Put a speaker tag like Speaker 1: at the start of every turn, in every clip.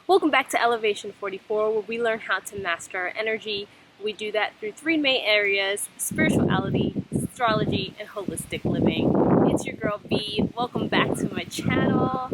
Speaker 1: Welcome back to Elevation 44, where we learn how to master our energy. We do that through three main areas: spirituality, astrology, and holistic living. It's your girl B. Welcome back to my channel.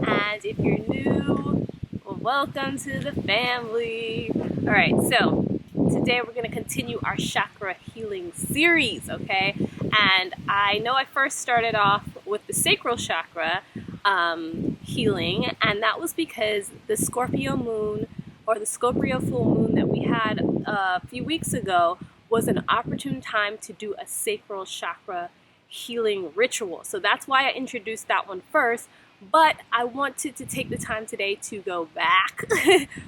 Speaker 1: And if you're new, well, welcome to the family. Alright, so today we're going to continue our chakra healing series, okay? And I know I first started off with the sacral chakra healing, and that was because the Scorpio moon, or the Scorpio full moon that we had a few weeks ago, was an opportune time to do a sacral chakra healing ritual. So that's why I introduced that one first, but I wanted to take the time today to go back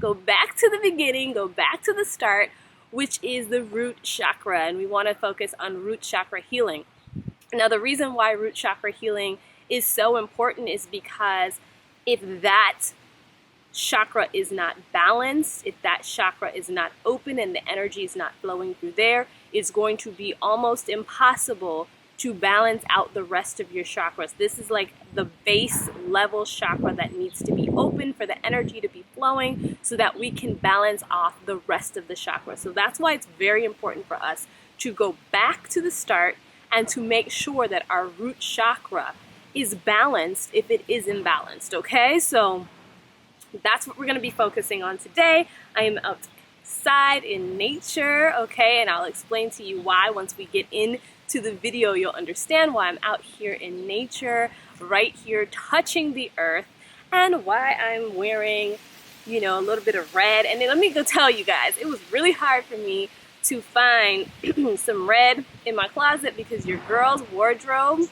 Speaker 1: go back to the beginning, go back to the start, which is the root chakra, and we want to focus on root chakra healing. Now, the reason why root chakra healing is so important is because if that chakra is not balanced, if that chakra is not open and the energy is not flowing through there, it's going to be almost impossible to balance out the rest of your chakras. This is like the base level chakra that needs to be open for the energy to be flowing so that we can balance off the rest of the chakras. So that's why it's very important for us to go back to the start and to make sure that our root chakra is balanced if it is imbalanced, okay? So that's what we're going to be focusing on today. I am outside in nature, okay? And I'll explain to you why once we get into the video. You'll understand why I'm out here in nature, right here touching the earth, and why I'm wearing, you know, a little bit of red. And then let me go tell you guys, it was really hard for me to find some red in my closet because your girl's wardrobe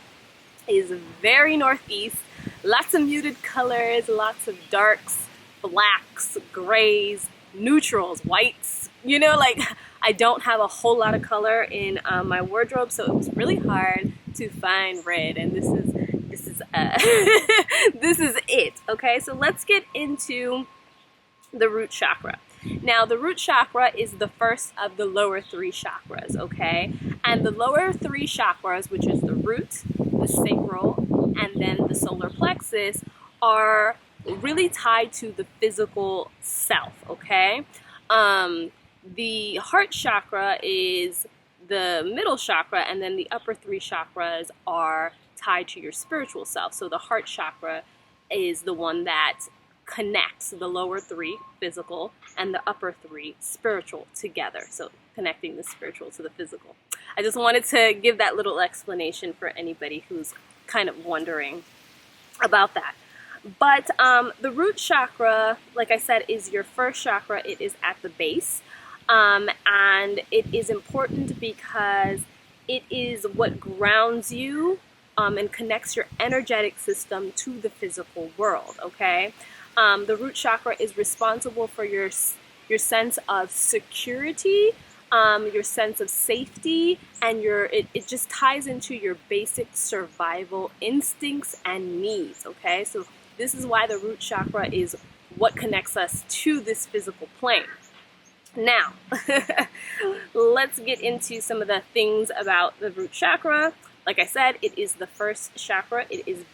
Speaker 1: is very northeast. Lots of muted colors, lots of darks, blacks, grays, neutrals, whites. You know, like I don't have a whole lot of color in my wardrobe, so it was really hard to find red. And this is this is it. Okay, so let's get into the root chakra. Now, the root chakra is the first of the lower three chakras, okay? And the lower three chakras, which is the root, the sacral, and then the solar plexus, are really tied to the physical self, okay? The heart chakra is the middle chakra, and then the upper three chakras are tied to your spiritual self. So the heart chakra is the one that connects the lower three, physical, and the upper three, spiritual, together. So connecting the spiritual to the physical. I just wanted to give that little explanation for anybody who's kind of wondering about that. But the root chakra, like I said, is your first chakra. It is at the base. And it is important because it is what grounds you and connects your energetic system to the physical world, okay? The root chakra is responsible for your sense of security, your sense of safety, and it just ties into your basic survival instincts and needs, okay? So this is why the root chakra is what connects us to this physical plane. Now, let's get into some of the things about the root chakra. Like I said, it is the first chakra. It is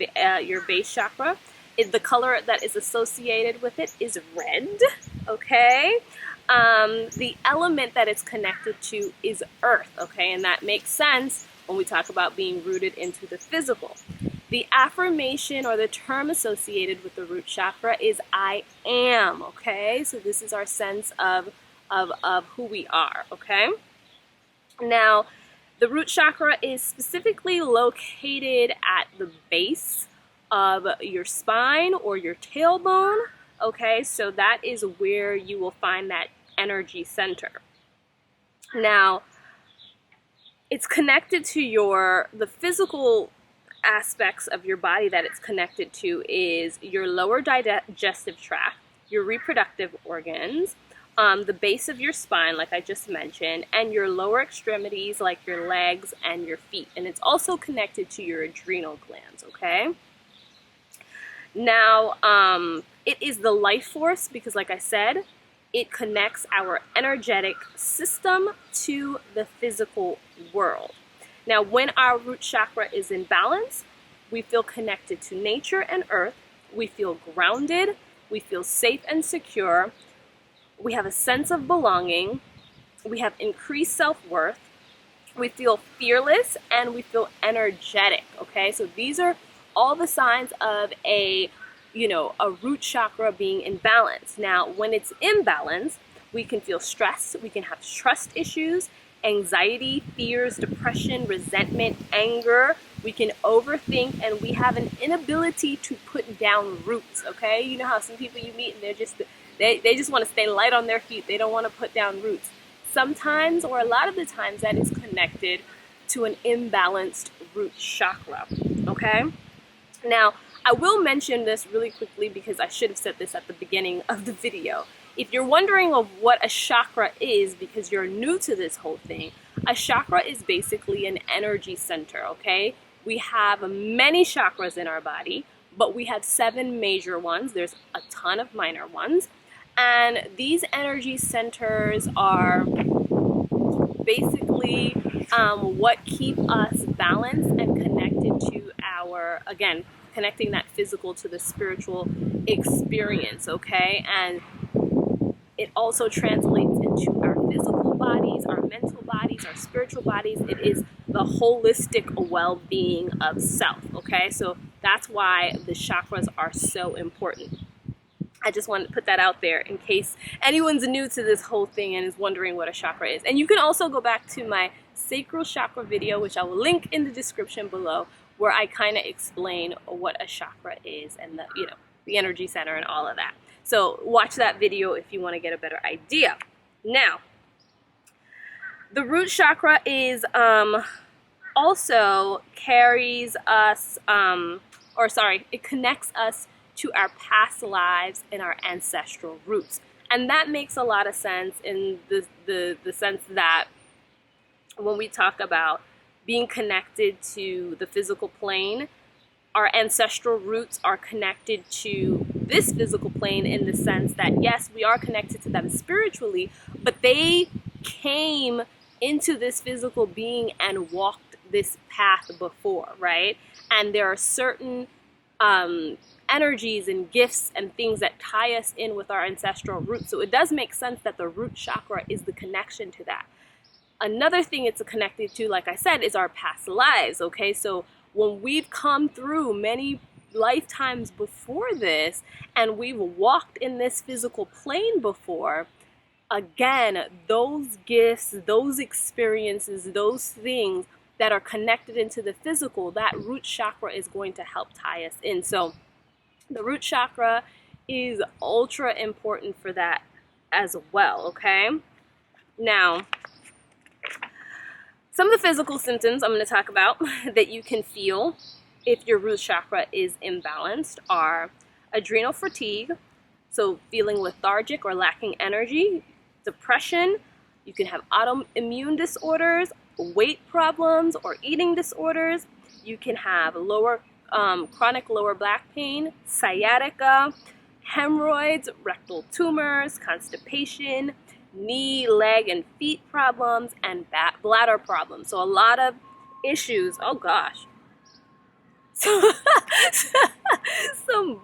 Speaker 1: your base chakra. The color that is associated with it is red, okay? The element that it's connected to is earth, okay? And that makes sense when we talk about being rooted into the physical. The affirmation or the term associated with the root chakra is I am, okay? So this is our sense of who we are, okay? Now, the root chakra is specifically located at the base of your spine or your tailbone, okay? So that is where you will find that energy center. Now, it's connected to the physical aspects of your body that it's connected to is your lower digestive tract, your reproductive organs, the base of your spine, like I just mentioned, and your lower extremities, like your legs and your feet. And it's also connected to your adrenal glands, okay? Now, it is the life force because, like I said, it connects our energetic system to the physical world. Now, when our root chakra is in balance, we feel connected to nature and earth. We feel grounded. we feel safe and secure, we have a sense of belonging, we have increased self-worth, we feel fearless, and we feel energetic, okay? So these are all the signs of a root chakra being imbalanced. Now, when it's imbalanced, we can feel stress, we can have trust issues, anxiety, fears, depression, resentment, anger. We can overthink, and we have an inability to put down roots, okay? You know how some people you meet and they just want to stay light on their feet. They don't want to put down roots. Sometimes, or a lot of the times, that is connected to an imbalanced root chakra, okay? Now, I will mention this really quickly because I should have said this at the beginning of the video. If you're wondering of what a chakra is because you're new to this whole thing, a chakra is basically an energy center, okay? We have many chakras in our body, but we have 7 major ones. There's a ton of minor ones. And these energy centers are basically what keep us balanced and connected to our, again, connecting that physical to the spiritual experience, okay? And it also translates into our physical bodies, our mental bodies, our spiritual bodies. It is the holistic well-being of self, okay? So that's why the chakras are so important. I just wanted to put that out there in case anyone's new to this whole thing and is wondering what a chakra is. And you can also go back to my sacral chakra video, which I will link in the description below, where I kind of explain what a chakra is and the energy center and all of that. So watch that video if you want to get a better idea. Now, the root chakra is also carries us, it connects us to our past lives and our ancestral roots. And that makes a lot of sense in the sense that when we talk about being connected to the physical plane, our ancestral roots are connected to this physical plane in the sense that, yes, we are connected to them spiritually, but they came into this physical being and walked this path before, right? And there are certain energies and gifts and things that tie us in with our ancestral roots. So it does make sense that the root chakra is the connection to that. Another thing it's connected to, like I said, is our past lives, okay? So when we've come through many lifetimes before this and we've walked in this physical plane before, again, those gifts, those experiences, those things that are connected into the physical, that root chakra is going to help tie us in. So the root chakra is ultra important for that as well, okay? Now, some of the physical symptoms I'm going to talk about that you can feel if your root chakra is imbalanced are adrenal fatigue, so feeling lethargic or lacking energy, depression, you can have autoimmune disorders, weight problems or eating disorders, you can have chronic lower back pain, sciatica, hemorrhoids, rectal tumors, constipation, knee, leg, and feet problems, and bladder problems. So a lot of issues. Oh gosh. Some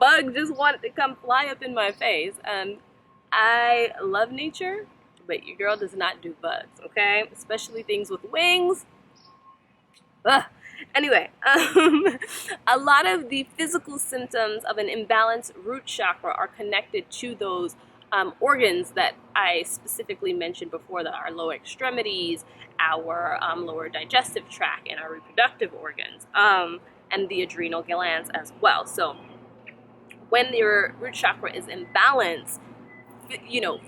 Speaker 1: bug just wanted to come fly up in my face. I love nature, but your girl does not do bugs, okay? Especially things with wings. Ugh. Anyway, a lot of the physical symptoms of an imbalanced root chakra are connected to those organs that I specifically mentioned before, that our lower extremities, our lower digestive tract, and our reproductive organs, and the adrenal glands as well. So when your root chakra is imbalanced,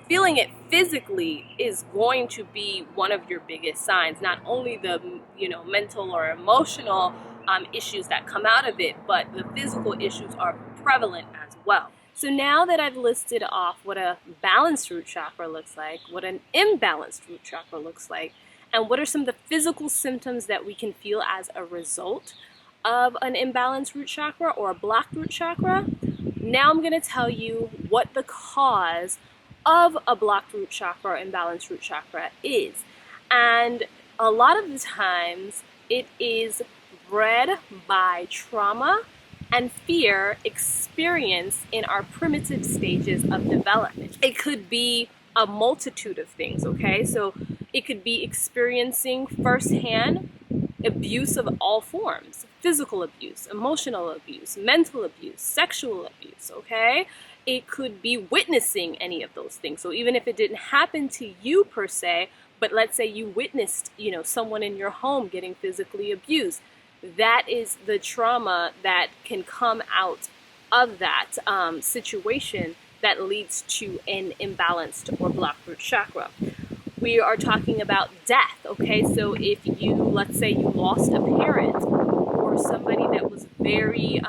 Speaker 1: feeling it physically is going to be one of your biggest signs. Not only the, mental or emotional issues that come out of it, but the physical issues are prevalent as well. So now that I've listed off what a balanced root chakra looks like, what an imbalanced root chakra looks like, and what are some of the physical symptoms that we can feel as a result of an imbalanced root chakra or a blocked root chakra, now I'm going to tell you what the cause of a blocked root chakra or imbalanced root chakra is. And a lot of the times it is bred by trauma and fear experience in our primitive stages of development. It could be a multitude of things, okay? So it could be experiencing firsthand abuse of all forms: physical abuse, emotional abuse, mental abuse, sexual abuse, okay? It could be witnessing any of those things. So even if it didn't happen to you per se, but let's say you witnessed, someone in your home getting physically abused, that is the trauma that can come out of that situation that leads to an imbalanced or blocked root chakra. We are talking about death, okay? So if you, let's say you lost a parent or somebody that was very,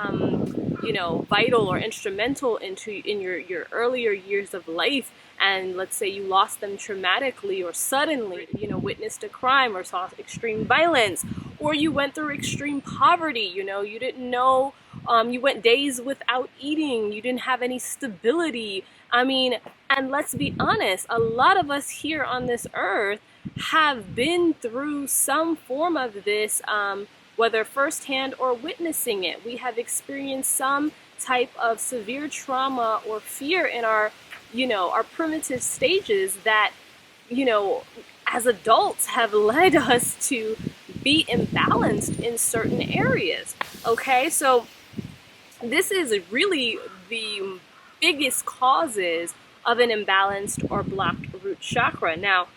Speaker 1: vital or instrumental in your earlier years of life, and let's say you lost them traumatically or suddenly, witnessed a crime or saw extreme violence, or you went through extreme poverty, you didn't know, you went days without eating, you didn't have any stability. And let's be honest, a lot of us here on this earth have been through some form of this, whether firsthand or witnessing it. We have experienced some type of severe trauma or fear in our primitive stages that, as adults have led us to be imbalanced in certain areas. Okay, so this is really the biggest causes of an imbalanced or blocked root chakra. Now,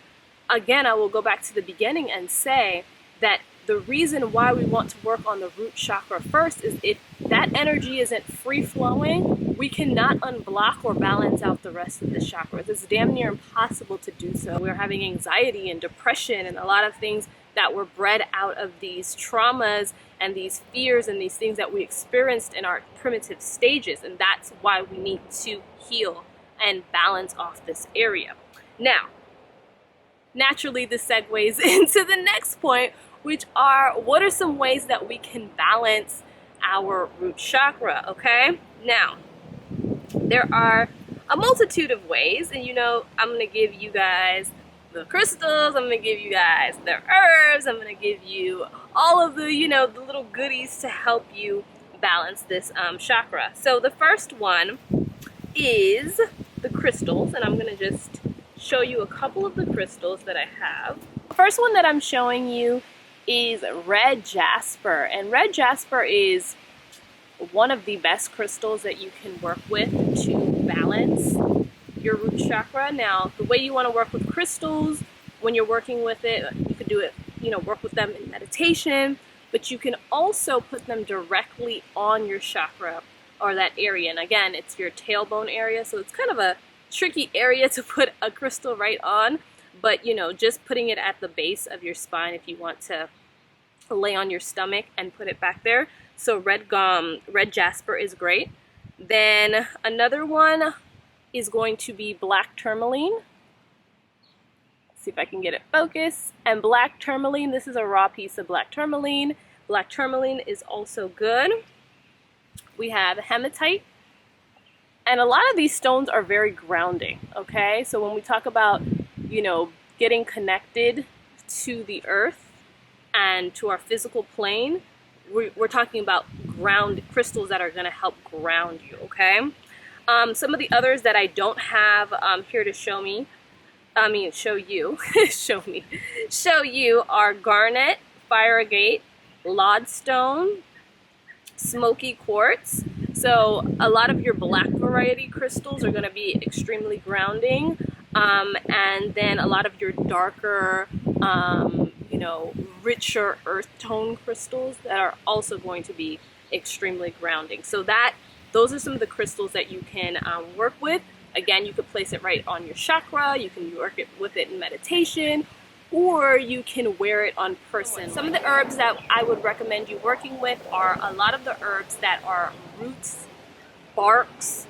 Speaker 1: again, I will go back to the beginning and say that the reason why we want to work on the root chakra first is if that energy isn't free flowing, we cannot unblock or balance out the rest of the chakras. It's damn near impossible to do so. We're having anxiety and depression and a lot of things that were bred out of these traumas and these fears and these things that we experienced in our primitive stages. And that's why we need to heal and balance off this area. Now, naturally, this segues into the next point, which are what are some ways that we can balance our root chakra, okay? Now, there are a multitude of ways, and I'm going to give you guys the crystals, I'm going to give you guys the herbs, I'm going to give you all of the, the little goodies to help you balance this chakra. So the first one is the crystals, and I'm going to just show you a couple of the crystals that I have. The first one that I'm showing you is red jasper, and red jasper is one of the best crystals that you can work with to balance your root chakra. Now, the way you want to work with crystals when you're working with it, you could do it, work with them in meditation, but you can also put them directly on your chakra or that area. And again, it's your tailbone area, so it's kind of a tricky area to put a crystal right on, but just putting it at the base of your spine if you want to lay on your stomach and put it back there. So red jasper is great. Then another one is going to be black tourmaline. Let's see if I can get it focused. And black tourmaline, this is a raw piece of black tourmaline. Black tourmaline is also good. We have hematite. And a lot of these stones are very grounding, okay? So when we talk about, getting connected to the earth and to our physical plane, we're talking about ground crystals that are going to help ground you, okay? Some of the others that I don't have here to show you, show you are garnet, fire agate, lodestone, smoky quartz. So a lot of your black variety crystals are going to be extremely grounding, and then a lot of your darker, richer earth tone crystals that are also going to be extremely grounding. So those are some of the crystals that you can work with. Again, you could place it right on your chakra, you can work with it in meditation, or you can wear it on person. Some of the herbs that I would recommend you working with are a lot of the herbs that are roots, barks,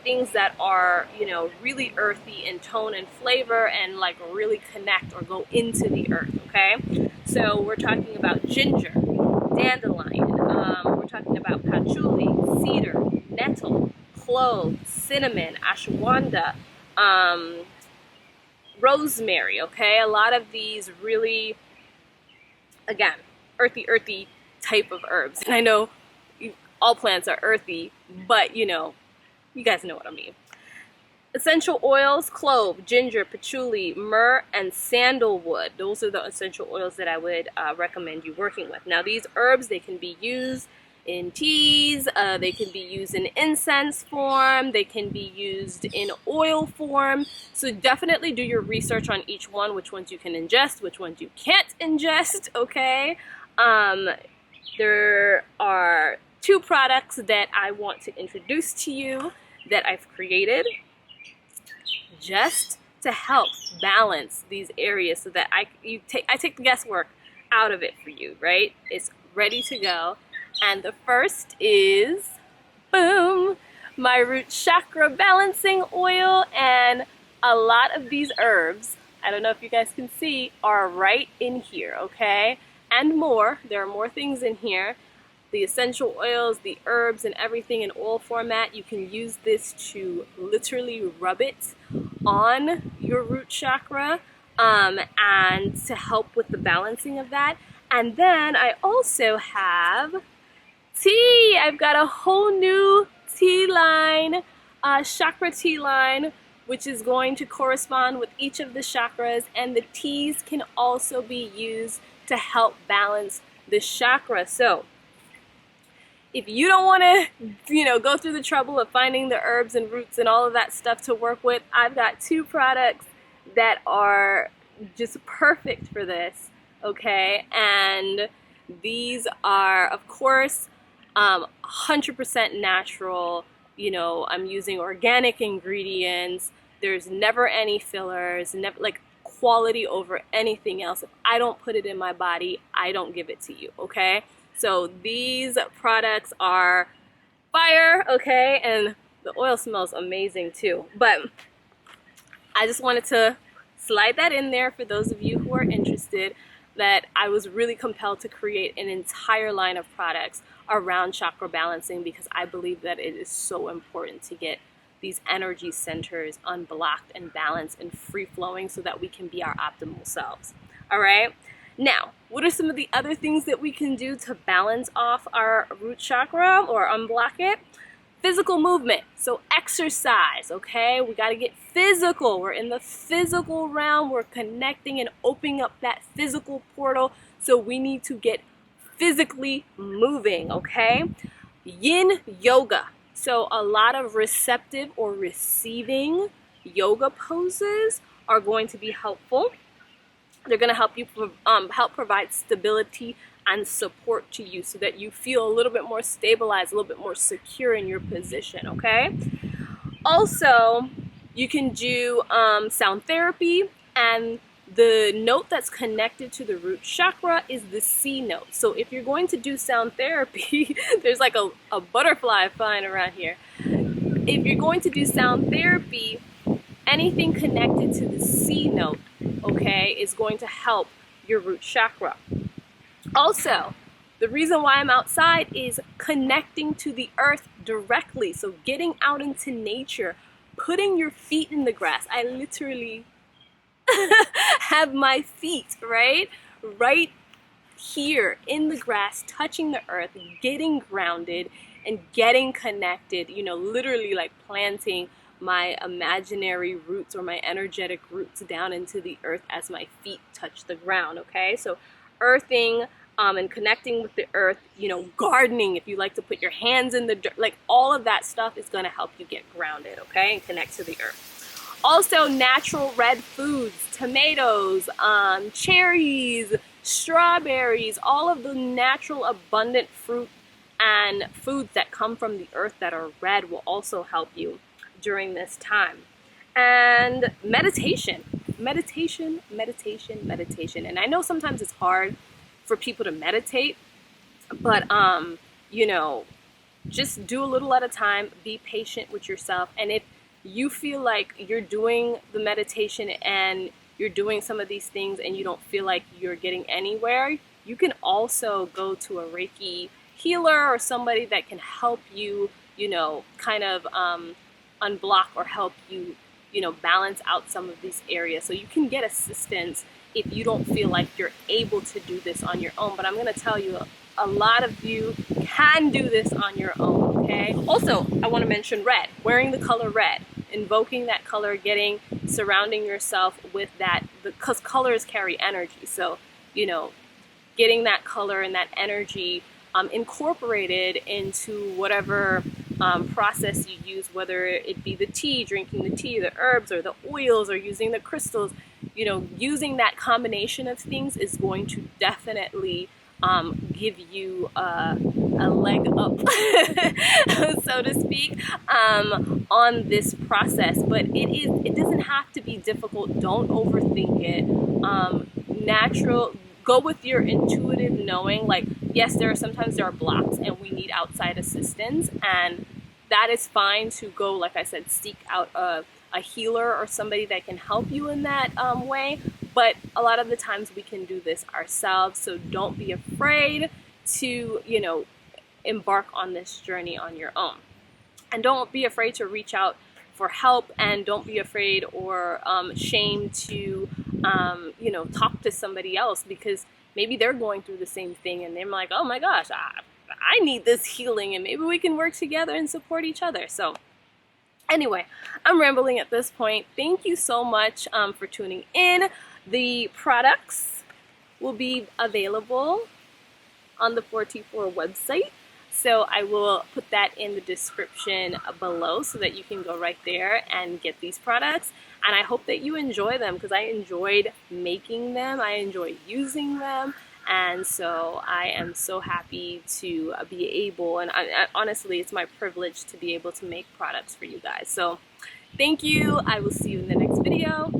Speaker 1: things that are, really earthy in tone and flavor and like really connect or go into the earth, okay? So we're talking about ginger, dandelion, we're talking about patchouli, cedar, nettle, clove, cinnamon, ashwagandha, rosemary, okay? A lot of these really, again, earthy type of herbs. And I know all plants are earthy, but you know, you guys know what I mean. Essential oils: clove, ginger, patchouli, myrrh, and sandalwood. Those are the essential oils that I would recommend you working with. Now, these herbs, they can be used in teas, they can be used in incense form, they can be used in oil form. So definitely do your research on each one, which ones you can ingest, which ones you can't ingest, okay? There are 2 products that I want to introduce to you that I've created just to help balance these areas so that I take the guesswork out of it for you, right? It's ready to go. And the first is, boom, my root chakra balancing oil. And a lot of these herbs, I don't know if you guys can see, are right in here, okay? And more, there are more things in here. The essential oils, the herbs, and everything in oil format. You can use this to literally rub it on your root chakra and to help with the balancing of that. And then I also have tea. I've got a whole new tea line, chakra tea line, which is going to correspond with each of the chakras. And the teas can also be used to help balance the chakra. So if you don't want to, go through the trouble of finding the herbs and roots and all of that stuff to work with, I've got 2 products that are just perfect for this, okay? And these are, of course, 100% natural. I'm using organic ingredients. There's never any fillers, never, like, quality over anything else. If I don't put it in my body, I don't give it to you, okay? So these products are fire, okay? And the oil smells amazing too. But I just wanted to slide that in there for those of you who are interested, that I was really compelled to create an entire line of products around chakra balancing, because I believe that it is so important to get these energy centers unblocked and balanced and free-flowing so that we can be our optimal selves. All right? Now, what are some of the other things that we can do to balance off our root chakra or unblock it? Physical movement. So exercise, okay? We got to get physical. We're in the physical realm. We're connecting and opening up that physical portal. So we need to get physically moving, okay? Yin yoga. So a lot of receptive or receiving yoga poses are going to be helpful. They're going to help you help provide stability and support to you so that you feel a little bit more stabilized, a little bit more secure in your position, okay? Also, you can do sound therapy, and the note that's connected to the root chakra is the C note. So if you're going to do sound therapy, there's like a butterfly flying around here. If you're going to do sound therapy, anything connected to the C note, okay, is going to help your root chakra. Also, the reason why I'm outside is connecting to the earth directly. So getting out into nature, putting your feet in the grass. I literally have my feet, right here in the grass, touching the earth, getting grounded and getting connected, literally like planting my imaginary roots or my energetic roots down into the earth as my feet touch the ground, okay? So earthing and connecting with the earth, gardening, if you like to put your hands in the dirt, like all of that stuff is going to help you get grounded, okay, and connect to the earth. Also, natural red foods, tomatoes, cherries, strawberries, all of the natural abundant fruit and foods that come from the earth that are red will also help you during this time. And meditation. And I know sometimes it's hard for people to meditate, but just do a little at a time, be patient with yourself. And if you feel like you're doing the meditation and you're doing some of these things and you don't feel like you're getting anywhere, you can also go to a Reiki healer or somebody that can help you, kind of unblock or help you, balance out some of these areas. So you can get assistance if you don't feel like you're able to do this on your own. But I'm going to tell you, a lot of you can do this on your own, okay? Also, I want to mention red, wearing the color red, invoking that color, surrounding yourself with that, because colors carry energy. So, you know, getting that color and that energy incorporated into whatever process you use, whether it be the tea, drinking the tea, the herbs, or the oils, or using the crystals. You know, using that combination of things is going to definitely give you a leg up, so to speak, on this process. But it doesn't have to be difficult. Don't overthink it. Natural. Go with your intuitive knowing. Like, yes, sometimes there are blocks and we need outside assistance, and that is fine to go, like I said, seek out a healer or somebody that can help you in that way. But a lot of the times we can do this ourselves. So don't be afraid to, you know, embark on this journey on your own. And don't be afraid to reach out for help, and don't be afraid or ashamed to, you know, talk to somebody else, because maybe they're going through the same thing and they're like, oh my gosh, I need this healing, and maybe we can work together and support each other. So anyway, I'm rambling at this point. Thank you so much for tuning in. The products will be available on the 4T4 website. So I will put that in the description below so that you can go right there and get these products. And I hope that you enjoy them, because I enjoyed making them. I enjoy using them. And so I am so happy to be able, and honestly, it's my privilege to be able to make products for you guys. So thank you. I will see you in the next video.